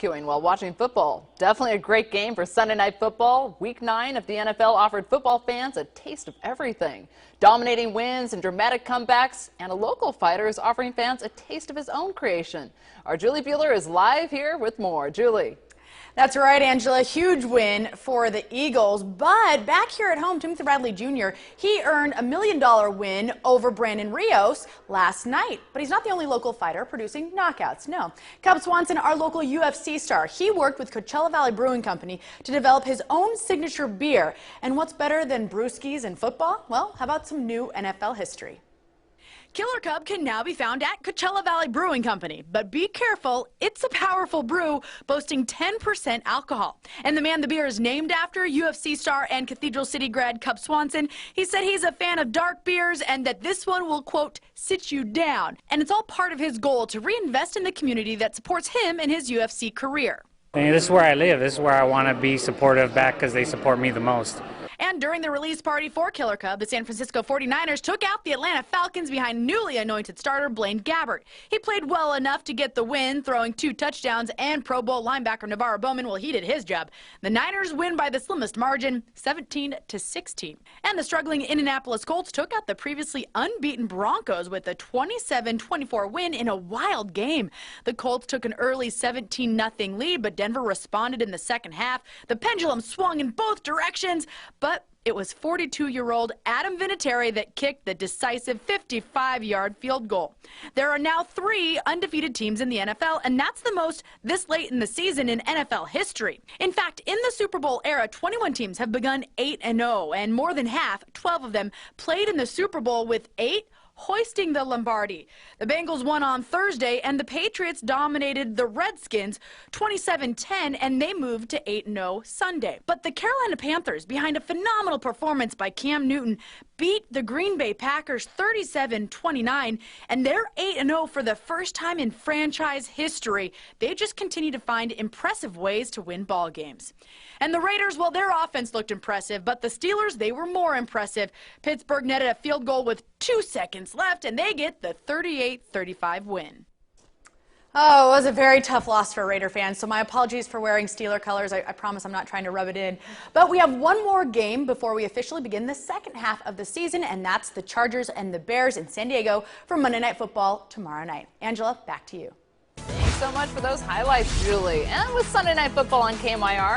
barbecuing while watching football. Definitely a great game for Sunday Night Football. Week 9 of the NFL offered football fans a taste of everything. Dominating wins and dramatic comebacks, and a local fighter is offering fans a taste of his own creation. Our Julie Bueller is live here with more. Julie. That's right, Angela. Huge win for the Eagles. But back here at home, Timothy Bradley Jr., he earned a $1 million win over Brandon Rios last night. But he's not the only local fighter producing knockouts. No. Cub Swanson, our local UFC star, he worked with Coachella Valley Brewing Company to develop his own signature beer. And what's better than brewskis and football? Well, how about some new NFL history? Killer Cub can now be found at Coachella Valley Brewing Company, but be careful, it's a powerful brew boasting 10% alcohol. And the man the beer is named after, UFC star and Cathedral City grad Cub Swanson, he said he's a fan of dark beers and that this one will, quote, sit you down. And it's all part of his goal to reinvest in the community that supports him in his UFC career. This is where I live. This is where I want to be supportive back because they support me the most. And during the release party for Killer Cub, the San Francisco 49ers took out the Atlanta Falcons behind newly anointed starter Blaine Gabbert. He played well enough to get the win, throwing 2 touchdowns, and Pro Bowl linebacker Navarro Bowman, well, he did his job. The Niners win by the slimmest margin, 17-16. And the struggling Indianapolis Colts took out the previously unbeaten Broncos with a 27-24 win in a wild game. The Colts took an early 17-0 lead, but Denver responded in the second half. The pendulum swung in both directions, but it was 42-year-old Adam Vinatieri that kicked the decisive 55-yard field goal. There are now 3 undefeated teams in the NFL, and that's the most this late in the season in NFL history. In fact, in the Super Bowl era, 21 teams have begun 8-0, and more than half, 12 of them, played in the Super Bowl with 8 hoisting the Lombardi. The Bengals won on Thursday, and the Patriots dominated the Redskins 27-10, and they moved to 8-0 Sunday. But the Carolina Panthers, behind a phenomenal performance by Cam Newton, beat the Green Bay Packers 37-29, and they're 8-0 for the first time in franchise history. They just continue to find impressive ways to win ball games. And the Raiders, well, their offense looked impressive, but the Steelers, they were more impressive. Pittsburgh netted a field goal with 2 seconds left, and they get the 38-35 win. Oh, it was a very tough loss for Raider fans, so my apologies for wearing Steeler colors. I promise I'm not trying to rub it in. But we have one more game before we officially begin the second half of the season, and that's the Chargers and the Bears in San Diego for Monday Night Football tomorrow night. Angela, back to you. Thanks so much for those highlights, Julie. And with Sunday Night Football on KMIR.